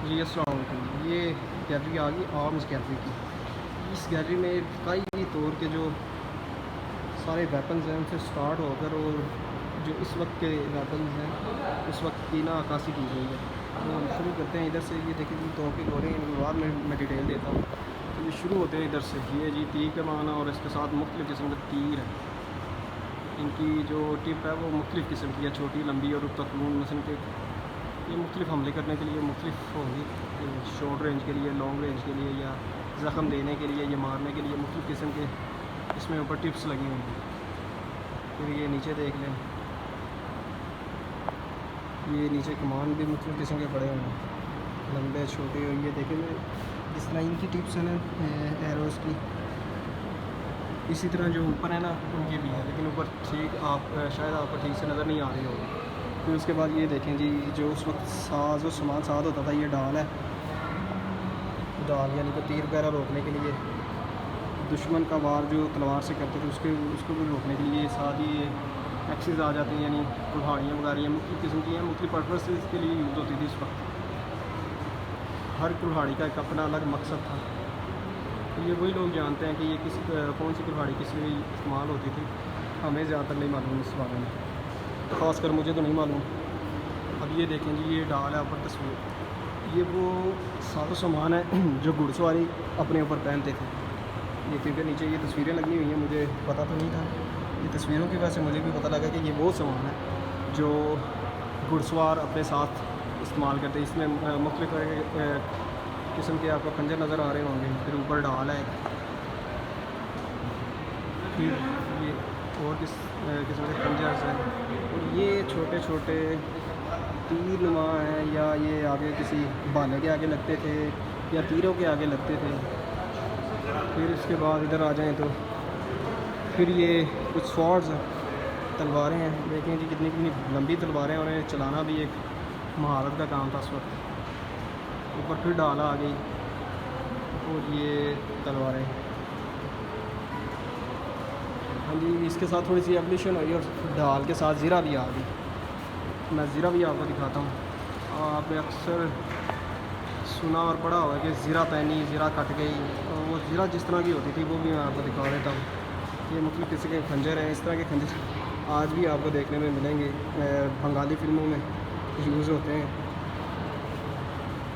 जी अस्सलाम वालेकुम। ये गैलरी आ गई आर्म्स गैलरी की। इस गैलरी में कई तौर के जो सारे वेपन्स हैं उनसे स्टार्ट होकर और जो इस वक्त के वेपन्स हैं उस वक्त की ना अक्कासी की गई है। तो हम शुरू करते हैं इधर से। ये देखिए जी तोप के घोड़े हैं, इनके बाद में मैं डिटेल देता हूँ। तो ये शुरू होते हैं इधर से। ये जी तीर कमान और इसके साथ मुख्तलिफ़ किस्म के तीर हैं। इनकी जो टिप है वो मुख्तलिफ़ किस्म की है, छोटी लंबी और तकलून मसन के। ये मुख्तलिफ़ हमले करने के लिए मुख्तलिफ़ होंगी, शॉर्ट रेंज के लिए, लॉन्ग रेंज के लिए, या ज़ख़म देने के लिए या मारने के लिए मुख्तलिफ़ किस्म के इसमें ऊपर टिप्स लगी हुई हैं। फिर ये नीचे देख लें, ये नीचे कमान भी मुख्तलिफ़ किस्म के पड़े हुए हैं, लंबे छोटे। और ये देखें जिस तरह इनकी टिप्स हैं ना एरोज़ की, इसी तरह जो ऊपर है ना उनकी भी है, लेकिन ऊपर ठीक आप शायद आपको ठीक से नज़र नहीं आ रही होगी। फिर उसके बाद ये देखें जी, जो उस वक्त साज और सामान साथ होता था, ये डाल है। डाल यानी कि तीर वगैरह रोकने के लिए, दुश्मन का वार जो तलवार से करते थे उसको भी रोकने के लिए साथ ही ये एक्सिस आ जाती हैं, यानी कुल्हाड़ियाँ वगैरह मुख्तलिफ़ किस्म की हैं, मुख्तलिफ़ पर्पज़ के लिए यूज़ होती थी इस वक्त। हर कुल्हाड़ी का एक अपना अलग मकसद था। तो ये वही लोग जानते हैं कि ये किस कौन सी कुल्हाड़ी किस लिए इस्तेमाल होती थी। हमें ज़्यादातर नहीं मालूम इस बारे में, ख़ासकर मुझे तो नहीं मालूम। अब ये देखें जी, ये डाल है ऊपर तस्वीर, ये वो साजो सामान है जो घुड़सवारी अपने ऊपर पहनते थे। ये क्योंकि नीचे ये तस्वीरें लगी हुई हैं, मुझे पता तो नहीं था। ये तस्वीरों की वजह से मुझे भी पता लगा कि ये वो सामान है जो घुड़सवार अपने साथ इस्तेमाल करते हैं। इसमें मुख्तलिफ़ किस्म के आपको खंजर नज़र आ रहे होंगे। फिर ऊपर डाल है, फिर ये और किस्म के खंजर हैं, और ये छोटे छोटे तीर नुमा हैं, या ये आगे किसी भाले के आगे लगते थे या तीरों के आगे लगते थे। फिर इसके बाद इधर आ जाएं तो फिर ये कुछ स्वॉर्ड्स तलवारें हैं। देखें जी कितनी कितनी लंबी तलवारें, और इन्हें चलाना भी एक महारत का काम था उस वक्त। ऊपर फिर डाला आ गई, और ये तलवारें। हाँ जी, इसके साथ थोड़ी सी एवोल्यूशन हुई और ढाल के साथ ज़ीरा भी आ गई। मैं ज़ीरा भी आपको दिखाता हूँ। आपने अक्सर सुना और पढ़ा होगा कि ज़ीरा पहनी, ज़ीरा कट गई। और वो ज़ीरा जिस तरह की होती थी वो भी मैं आपको दिखा देता हूँ। ये मुख्तलिफ़ किस्म के खंजर हैं। इस तरह के खंजर आज भी आपको देखने में मिलेंगे, बंगाली फ़िल्मों में यूज़ होते हैं।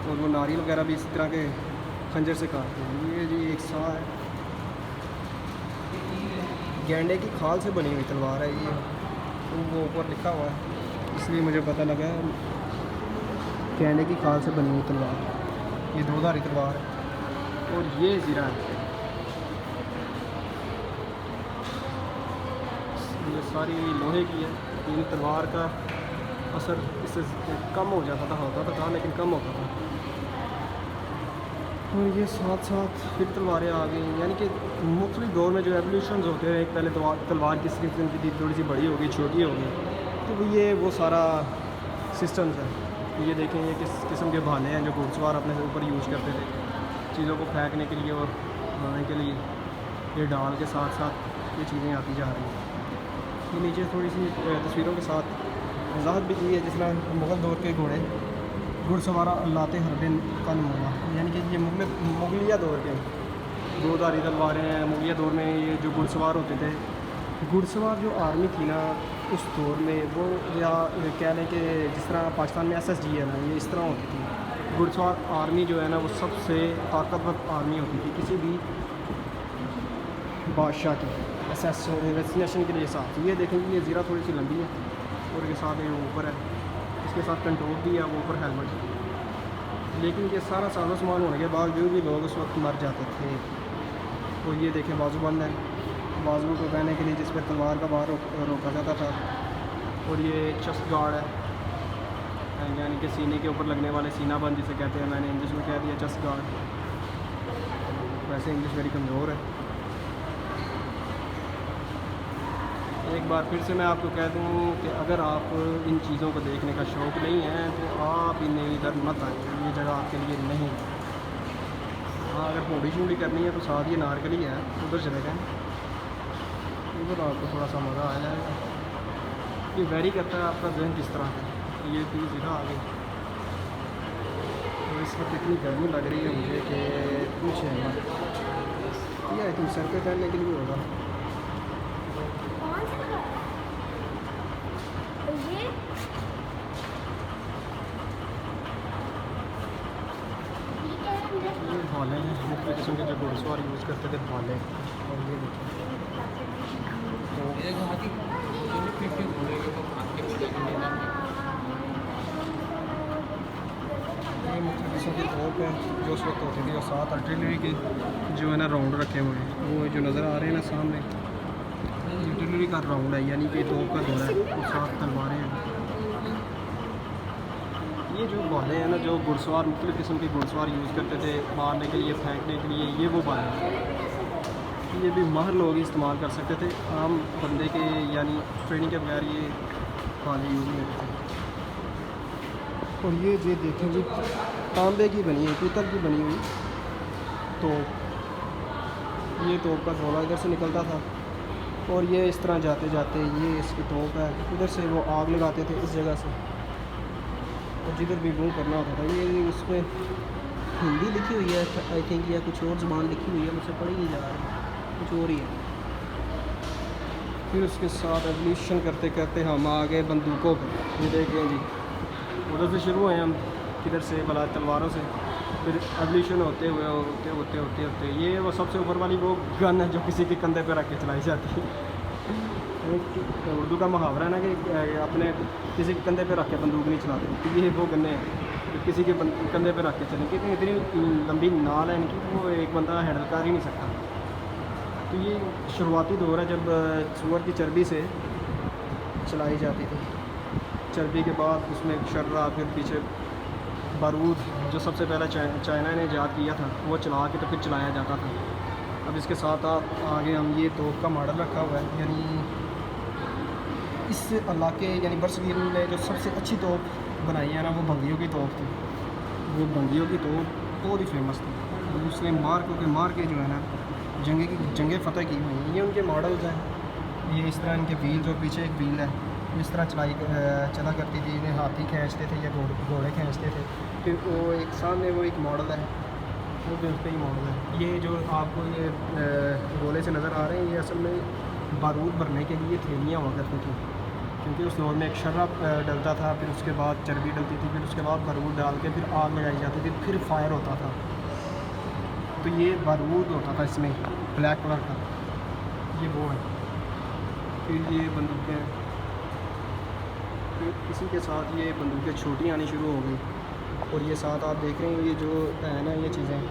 और वो नारियल वगैरह भी इस तरह के खंजर से काटते हैं। ये जी एक सा है, गेंडे की खाल से बनी हुई तलवार है ये। तो वो ऊपर लिखा हुआ है, इसलिए मुझे पता लगा गेंडे की खाल से बनी हुई तलवार। ये दोधारी तलवार है, और ये ज़ीरा है। ये सारी लोहे की है। इन तलवार का असर इससे कम हो जाता था, होता तो था लेकिन कम होता था। और ये साथ साथ फिर तलवारें आ गई, यानी कि मुख्तलिफ दौर में जो एवोल्यूशंस होते हैं। एक पहले तलवार किस किस्म की थी, थोड़ी सी बड़ी होगी, छोटी होगी। तो ये वो सारा सिस्टम्स है। ये देखें, ये किस किस्म के भाले हैं जो घुड़सवार अपने ऊपर यूज़ करते थे चीज़ों को फेंकने के लिए और बनाने के लिए। ये डाल के साथ साथ ये चीज़ें आती जा रही हैं। ये नीचे थोड़ी सी तस्वीरों के साथ वजाहत भी की है, जिस तरह मुग़ल दौर के घोड़े घुड़सवारा अल्लाते हरबिन का नमूना, यानी कि ये मुगलिया दौर के दोधारी तलवारें हैं। मुगलिया दौर में ये जो घुड़सवार होते थे, घुड़सवार जो आर्मी थी ना उस दौर में, वो या कह लें कि जिस तरह पाकिस्तान में SSG है ना, ये इस तरह होती थी। घुड़सवार आर्मी जो है ना वो सबसे ताकतवर आर्मी होती थी किसी भी बादशाह की असैसिनेशन के लिए साथ। ये देखेंगे, ये ज़ीरा थोड़ी सी लंबी है, और ये साथ ये ऊपर है, इसके साथ कंट्रोल भी है, वो ऊपर हेलमेट है। लेकिन ये सारा साजो सामान होने के बावजूद भी लोग उस वक्त मर जाते थे। तो ये देखें, बाजूबंद है, बाजू को पहनने के लिए जिस पर तलवार का बार रोका जाता था। और ये चेस्ट गार्ड है, यानी कि सीने के ऊपर लगने वाले सीना बंद जिसे कहते हैं। मैंने इंग्लिश में कह दिया चेस्ट गार्ड, वैसे इंग्लिश मेरी कमज़ोर है। एक बार फिर से मैं आपको कह दूं कि अगर आप इन चीज़ों को देखने का शौक़ नहीं है तो आप इन्हें इधर मत आएँ, ये जगह आपके लिए नहीं है। हाँ, अगर पौड़ी शूड़ी करनी है तो साथ ये नारकली है, उधर चले जाएँ, उधर आपको थोड़ा सा मज़ा आ जाएगा। ये वेरी करता है आपका जहन किस तरह है। ये चीज़ इधर आ गई, तो इस वक्त इतनी गर्मी लग रही है मुझे कि कुछ है ना। ये आई थिंक सर पे पहनने के लिए होगा। कौन सा है? ये क्या है अंदर? ये भाले हैं, मुख्तलिफ किस्म के जो घुड़सवार यूज़ करते थे भाले। और ये देखिए ये मुख्तलिफ किस्म की तोप है जो उस वक्त होती थी, और साथ आर्टिलरी के जो है ना राउंड रखे हुए हैं, वो जो नज़र आ रहे हैं ना सामने, आर्टिलरी का राउंड है, यानी कि तोप का दौरा है, और साथ तलवारें हैं। ये जो भाले हैं ना जो घुड़सवार मुख्तलिफ किस्म के घुड़सवार यूज़ करते थे मारने के लिए, फेंकने के लिए, ये वो भाले हैं। ये भी माहिर लोग ही इस्तेमाल कर सकते थे, आम बंदे के यानी ट्रेनिंग के बगैर ये भाले यूज़ नहीं होते थे। और ये देखें जी, तांबे की बनी है, पीतल की बनी हुई तो ये तोप का गोला इधर से निकलता था, और ये इस तरह जाते जाते ये इसकी तोप है, उधर से वो आग लगाते थे इस जगह से, और जिधर भी मूव करना होता था। ये उसमें हिंदी लिखी हुई है आई थिंक, या कुछ और ज़बान लिखी हुई है, मुझसे पढ़ी नहीं जा रही, कुछ और ही है। फिर उसके साथ एवोल्यूशन करते करते हम आ गए बंदूकों पर। ये देख रहे हैं जी, उधर से शुरू हुए हम, किधर से भला तलवारों से, फिर एवोल्यूशन होते हुए होते ये वो सबसे ऊपर वाली वो गन है जो किसी के कंधे पर रख के चलाई जाती है। उर्दू का मुहावरा है ना कि अपने किसी के कंधे पे रख के बंदूक नहीं चलाते, तो ये वो गन्ने हैं जो किसी के कंधे पे रख के चलें, क्योंकि इतनी लंबी नाल है इनकी, वो एक बंदा हैंडल कर ही नहीं सकता। तो ये शुरुआती दौर है जब सूअर की चर्बी से चलाई जाती थी, चर्बी के बाद उसमें शर्रा, फिर पीछे बारूद, जो सबसे पहले चाइना ने ईजाद किया था, वो चला के तो फिर चलाया जाता था। अब इसके साथ आगे हम ये तोप का मॉडल रखा हुआ है, यानी इस इलाके यानी बरसगीर में जो सबसे अच्छी तोप बनाई है ना, वो बंगियों की तोप थी। वो बंगियों की तोप बहुत ही फेमस थी, उसने मार के जो है ना जंगे फ़तह की हुई हैं। ये उनके मॉडल्स हैं। ये इस तरह इनके व्हील्स, और पीछे एक व्हील है, इस तरह चला करती थी, इन्हें हाथी खींचते थे या घोड़े खींचते थे। फिर वो एक सामने वो एक मॉडल है, वो भी उस पर ही मॉडल है। ये जो आपको ये गोले से नज़र आ रहे हैं, ये असल में बारूद भरने के लिए थैलियाँ हुआ करती थी, क्योंकि उस दौर में एक शर्रा डलता था, फिर उसके बाद चर्बी डलती थी, फिर उसके बाद बारूद डाल के फिर आग लगाई जाती थी, फिर फायर होता था। तो ये बारूद होता था इसमें ब्लैक कलर का, ये वो है। फिर ये बंदूकें, फिर इसी के साथ ये बंदूकें छोटी आनी शुरू हो गई, और ये साथ आप देख रहे हैं ये जो है ना ये चीज़ें,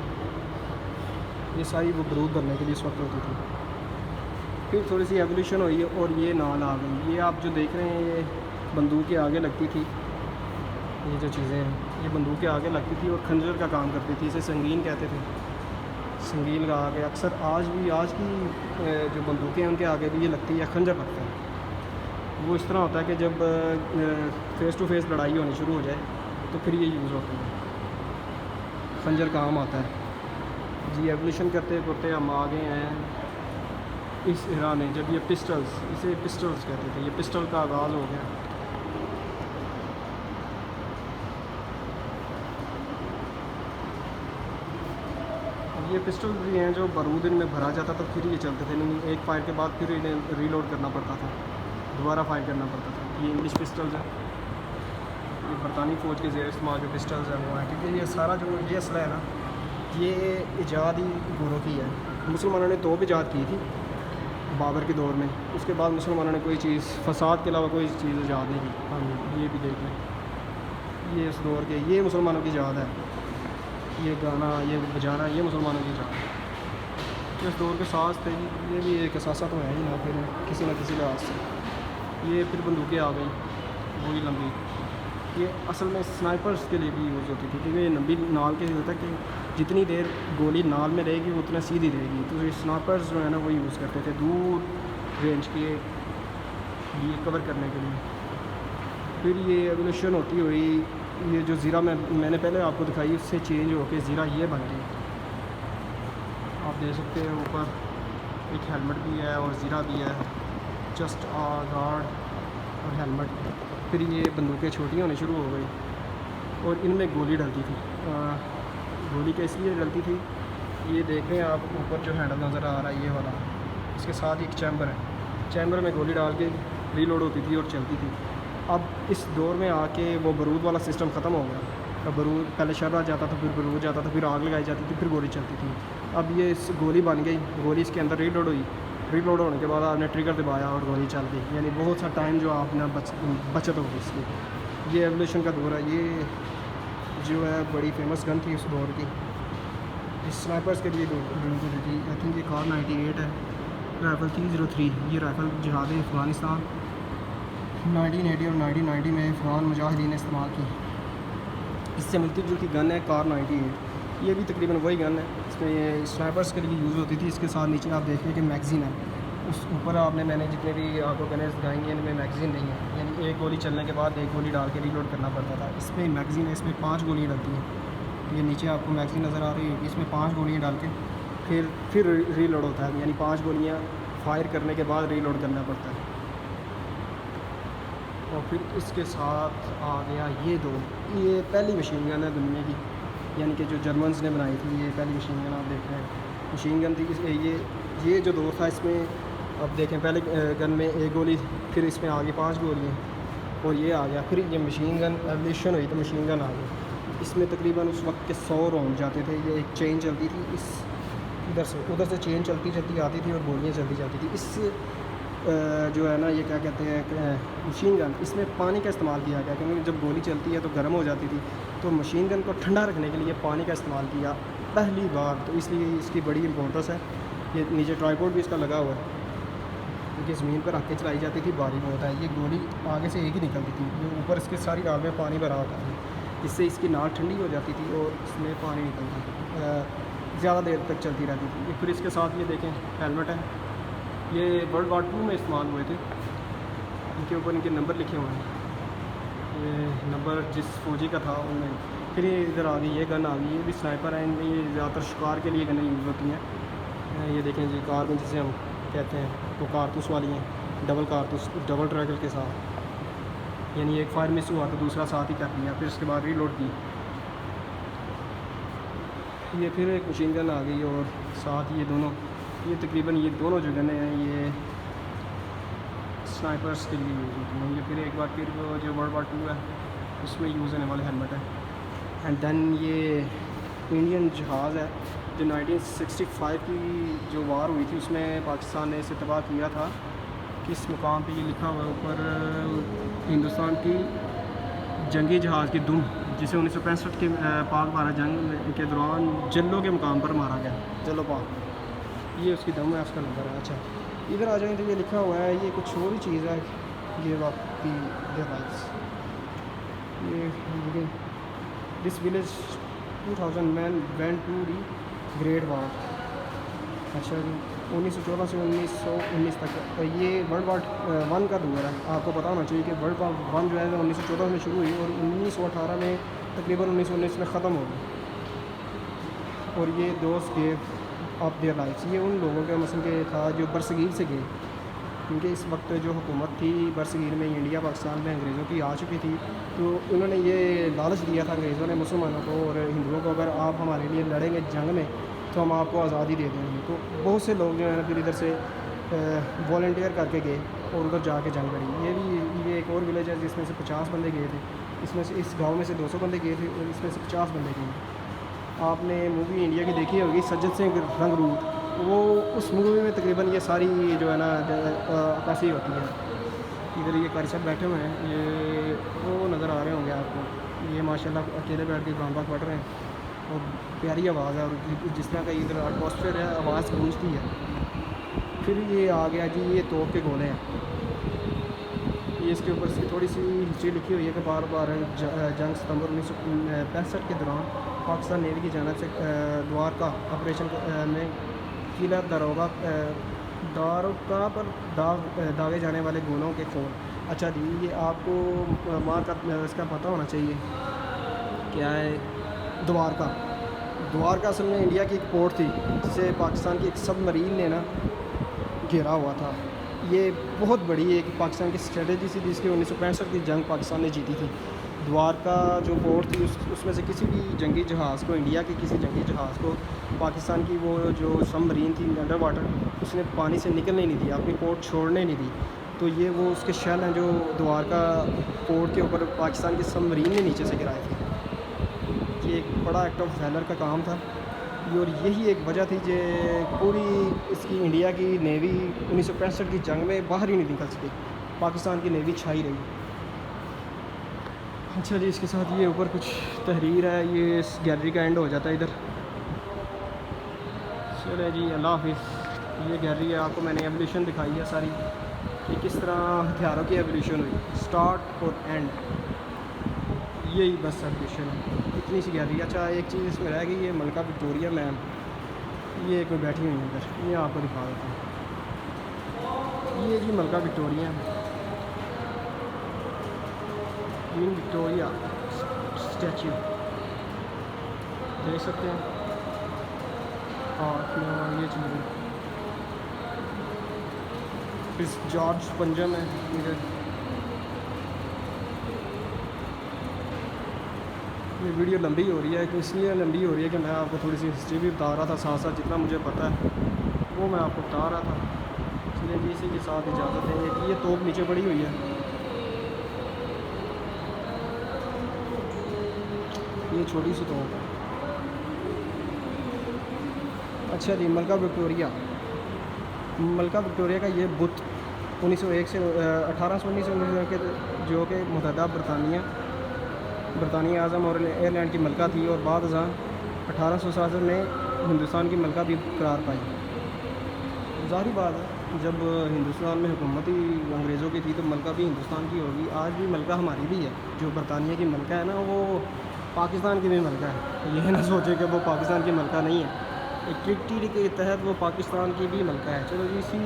ये सारी वो बारूद भरने के लिए इस वक्त होती थी। फिर थोड़ी सी एवोल्यूशन हुई है और ये नाल आ गई। ये आप जो देख रहे हैं ये बंदूक के आगे लगती थी, ये जो चीज़ें हैं ये बंदूक के आगे लगती थी और खंजर का काम करती थी, इसे संगीन कहते थे। संगीन का आगे अक्सर आज की जो बंदूकें हैं उनके आगे भी ये लगती है या खंजर लगता है। वो इस तरह होता है कि जब फ़ेस टू फेस लड़ाई होनी शुरू हो जाए तो फिर ये यूज़ होती है, खंजर काम आता है जी। एवोल्यूशन करते करते हम आ गए हैं इस एरा में, जब ये पिस्टल्स, इसे पिस्टल्स कहते थे, ये पिस्टल का आगाज़ हो गया। ये पिस्टल भी हैं जो बारूद इनमें भरा जाता था, फिर ये चलते थे, नहीं एक फायर के बाद फिर इन्हें रीलोड करना पड़ता था, दोबारा फायर करना पड़ता था। ये इंग्लिश पिस्टल्स हैं, ये बरतानी फ़ौज के ज़ेर इस्तेमाल जो पिस्टल्स हैं वो हैं, क्योंकि ये सारा जो ये असला है ना ये ईजाद ही गोरों की है। मुसलमानों ने तोप ईजाद की थी बाबर के दौर में, उसके बाद मुसलमानों ने कोई चीज़ फसाद के अलावा कोई चीज़ ईजाद नहीं की। हाँ ये भी देख लें, ये इस दौर के, ये मुसलमानों की ईजाद है, ये गाना ये बजाना ये मुसलमानों की ईजाद है। इस दौर के साज थे, ये भी एक असासा तो है ही ना, फिर किसी न किसी लिहाज से। ये फिर बंदूकें आ गई वही लंबी, ये असल में स्नाइपर्स के लिए भी यूज़ होती थी, क्योंकि ये लंबी नाल के होता है कि जितनी देर गोली नाल में रहेगी वो उतना सीधी रहेगी, तो ये स्नाइपर्स जो है ना वो यूज़ करते थे दूर रेंज के ये कवर करने के लिए। फिर ये एवोल्यूशन होती हुई, ये जो ज़ीरा मैंने पहले आपको दिखाई उससे चेंज होकर ज़ीरा ये बन गई। आप देख सकते हैं ऊपर एक हेलमेट भी है और ज़ीरा भी है, जस्ट गार्ड और हेलमेट। फिर ये बंदूकें छोटी होनी शुरू हो गई और इनमें गोली डलती थी। गोली का इसलिए जलती थी, ये देखें आप ऊपर जो हैंडल नज़र आ रहा है ये वाला, इसके साथ ही एक चैम्बर है, चैम्बर में गोली डाल के रीलोड होती थी और चलती थी। अब इस दौर में आके वो बारूद वाला सिस्टम ख़त्म हो गया। अब बारूद पहले शर्रा जाता था, फिर बारूद जाता था, फिर आग लगाई जाती थी, फिर गोली चलती थी। अब ये इस गोली बन गई, गोली इसके अंदर रीलोड हुई, रीलोड होने के बाद आपने ट्रिगर दबाया और गोली चल गई, यानी बहुत सा टाइम जो आपने बचत होगी इसकी। ये एवोल्यूशन का दौर है, ये जो है बड़ी फेमस गन थी उस दौर की, इस स्नाइपर्स के लिए यूज़ होती थी। आई थिंक ये कार 98 है, राइफल 303, ये राइफल जिहाद अफ़गानिस्तान 1980 और 1990 में अफ़गान मुजाहिदीन ने इस्तेमाल की। इससे मिलती जुलती गन है कार 98, ये भी तकरीबन वही गन है, इसमें ये स्नाइपर्स के लिए यूज़ होती थी। इसके साथ नीचे आप देखें कि मैगज़ीन है, उस ऊपर आपने मैंने जितने भी आपको गन्स दिखाएंगे इनमें मैगज़ीन नहीं है, यानी एक गोली चलने के बाद एक गोली डाल के रीलोड करना पड़ता था। इसमें मैगज़ीन है, इसमें 5 गोलियाँ डलती हैं, ये नीचे आपको मैगज़ीन नज़र आ रही है, इसमें 5 गोलियाँ डाल के फिर रीलोड होता है, यानी 5 गोलियाँ फायर करने के बाद रीलोड करना पड़ता है। और फिर इसके साथ आ गया ये पहली मशीन गन है दुनिया की, यानी कि जो जर्मन्स ने बनाई थी, ये पहली मशीन गन आप देख रहे हैं, मशीन गन थी। ये जो दौर था इसमें अब देखें, पहले गन में एक गोली, फिर इसमें आ गई 5 गोलियाँ और ये आ गया, फिर ये मशीन गन एवोल्यूशन हुई तो मशीन गन आ गई। इसमें तकरीबन उस वक्त के 100 राउंड जाते थे, ये एक चेन चलती थी, इस उधर से चेन चलती चलती आती थी और गोलियाँ चलती जाती थी। इस जो है ना, ये क्या कहते हैं मशीन गन, इसमें पानी का इस्तेमाल किया गया, क्योंकि जब गोली चलती है तो गर्म हो जाती थी, तो मशीन गन को ठंडा रखने के लिए पानी का इस्तेमाल किया पहली बार, तो इसलिए इसकी बड़ी इंपॉर्टेंस है। ये नीचे ट्राइपॉड भी इसका लगा हुआ है, क्योंकि ज़मीन पर रख के चलाई जाती थी, भारी बहुत है। ये गोली आगे से एक ही निकलती थी, जो ऊपर इसके सारी नाल में पानी भरा होता है, इससे इसकी नाल ठंडी हो जाती थी और इसमें पानी निकलता, ज़्यादा देर तक चलती रहती थी। फिर इसके साथ ये देखें हेलमेट है, ये वर्ल्ड वार 2 में इस्तेमाल हुए थे, इनके ऊपर इनके नंबर लिखे हुए हैं, ये नंबर जिस फौजी का था उनमें। फिर ये इधर आ गई, ये गन आ गई, ये भी स्नाइपर है, इनमें ये ज़्यादातर शिकार के लिए गनें यूज़ होती हैं। ये देखें जी, कार में जिसे हम कहते हैं वो कारतूस वाली हैं, डबल कारतूस, डबल ट्रैगल के साथ, यानी एक फायर मिस हुआ तो दूसरा साथ ही कर दिया, फिर उसके बाद रीलोड की। ये फिर एक मशीन गन आ गई और साथ ये दोनों, ये तकरीबन ये दोनों जो गनें हैं ये स्नाइपर्स के लिए यूज़ होती हैं। ये फिर एक बार फिर वो जो वर्ल्ड वार 2 है उसमें यूज़ होने वाले हेलमेट है। एंड देन ये इंडियन जहाज़ है, जो 1965 की जो वार हुई थी उसमें पाकिस्तान ने इसे तबाह किया था। किस मुकाम पे ये लिखा हुआ है ऊपर, हिंदुस्तान की जंगी जहाज़ की दुम, जिसे 1965 के पाक भारत जंग के दौरान जल्लो के मुकाम पर मारा गया, जल्लो पाक, ये उसकी दम है, उसका नंबर है। अच्छा इधर आ जाएँ तो ये लिखा हुआ है, ये कुछ और ही चीज़ है, ये वाकई डिवाइस, ये this village 2000 man went to the great war. अच्छा जी, 1914 से 1919 तक, ये वर्ल्ड वार 1 का दौर है। आपको पता होना चाहिए कि वर्ल्ड वार 1 जो है 1914 में शुरू हुई और 1918 में तकरीबन 1919 में ख़त्म हो गई। और ये दोस्त गेव ऑफ देयर लाइफ्स, ये उन लोगों के मसल के था जो बरसगीर से गए, क्योंकि इस वक्त जो हुकूमत थी बरसगीर में, इंडिया पाकिस्तान में अंग्रेज़ों की आ चुकी थी, तो उन्होंने ये लालच दिया था अंग्रेज़ों ने मुसलमानों को और हिंदुओं को, अगर आप हमारे लिए लड़ेंगे जंग में तो हम आपको आज़ादी दे देंगे। तो बहुत से लोग जो है ना फिर इधर से वॉलंटियर करके गए और उधर जाके जंग लड़ी। ये एक और विलेज है जिसमें से 50 बंदे गए थे, इसमें से इस गाँव में से 200 बंदे गए थे और इसमें से 50 बंदे गए। आपने मूवी इंडिया की देखी होगी सज्जद सिंह रंगरूट, वो उस मूवी में तकरीबन ये सारी जो है ना अक्कासी होती है। इधर ये कारी साहब बैठे हुए हैं, ये वो नज़र आ रहे होंगे आपको, ये माशाल्लाह अकेले बैठ के कुरान पाक पढ़ रहे हैं और प्यारी आवाज़ है, और जिस तरह का इधर एटमॉस्फेयर है आवाज़ गूंजती है। फिर ये आ गया जी, ये तोप के गोले हैं, ये इसके ऊपर से थोड़ी सी हिस्ट्री लिखी हुई है कि बार बार जंग सितंबर 1965 के दौरान पाकिस्तान नेवी की जानब से द्वारका ऑपरेशन में किला दारोगा पर दागे जाने वाले गोलों के खोल। अच्छा जी, ये आपको मार का इसका पता होना चाहिए क्या है। द्वारका असल में इंडिया की एक पोर्ट थी जिसे पाकिस्तान की एक सबमरीन ने ना घेरा हुआ था। ये बहुत बड़ी एक पाकिस्तान की स्ट्रेटजी थी जिसकी 1965 की जंग पाकिस्तान ने जीती थी। द्वारका जो पोर्ट थी उसमें से किसी भी जंगी जहाज़ को, इंडिया के किसी जंगी जहाज़ को पाकिस्तान की वो जो सबमरीन थी अंडर वाटर, उसने पानी से निकलने नहीं दिया, अपनी पोर्ट छोड़ने नहीं दी। तो ये वो उसके शेल हैं जो द्वारका पोर्ट के ऊपर पाकिस्तान की सबमरीन ने नीचे से गिराए थे। ये एक बड़ा एक्ट ऑफ वैलर का काम था ये, और यही एक वजह थी कि पूरी इसकी इंडिया की नेवी 1965 की जंग में बाहर ही नहीं निकल सकी, पाकिस्तान की नेवी छाई रही। अच्छा जी, इसके साथ ये ऊपर कुछ तहरीर है, ये इस गैलरी का एंड हो जाता है इधर। चले जी, अल्लाह हाफिज़। ये गैलरी है, आपको मैंने एवोल्यूशन दिखाई है सारी कि किस तरह हथियारों की एवोल्यूशन हुई, स्टार्ट और एंड, यही बस एवोल्यूशन है, इतनी सी गैलरी। अच्छा, एक चीज़ इसमें रह गई, ये मलका विक्टोरिया मैम, ये कोई बैठी हुई है इधर, ये आपको दिखा देता हूँ। ये जी मलका विक्टोरिया, क्वीन विक्टोरिया स्टैचू देख सकते हैं। और ये चीज़ प्रिंस जॉर्ज पंजम है इधर। ये वीडियो लंबी हो रही है, कि इसलिए लंबी हो रही है कि मैं आपको थोड़ी सी हिस्ट्री भी बता रहा था, साथ साथ जितना मुझे पता है वो मैं आपको बता रहा था। इसलिए जी इसी के साथ इजाज़त है। एक ये तोप नीचे पड़ी हुई है, ये छोटी सी तोप है। अच्छा जी, मलका विक्टोरिया, मलका विक्टोरिया का ये बुत 1901 से 1819 से के जो कि मुतहदा बरतानिया आज़म और आयरलैंड की मलका थी, और बाद 1867 में हिंदुस्तान की मलका भी करार पाई। ज़ाहिर बात है, जब हिंदुस्तान में हुकूमत ही अंग्रेज़ों की थी तो मलका भी हिंदुस्तान की होगी। आज भी मलका हमारी भी है, जो बरतानिया की मलका है ना, वो पाकिस्तान की भी मलका है। यह ना सोचे कि वो पाकिस्तान की मलका नहीं है, एक ट्रीटी के तहत वो पाकिस्तान की भी मलका है। चलो जी, इसी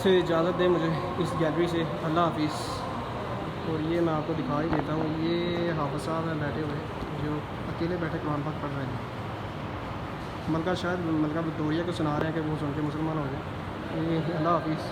से इजाज़त दें मुझे इस गैलरी से, अल्लाह हाफिज़। और ये मैं आपको दिखा ही देता हूँ, ये हाफ़िज़ साहब हैं बैठे हुए, जो अकेले बैठे कुरान पाक पढ़ रहे हैं। मलका शायद मलका विक्टोरिया को सुना रहे हैं कि वो सुन के मुसलमान हो गए। ये अल्लाह हाफिज़।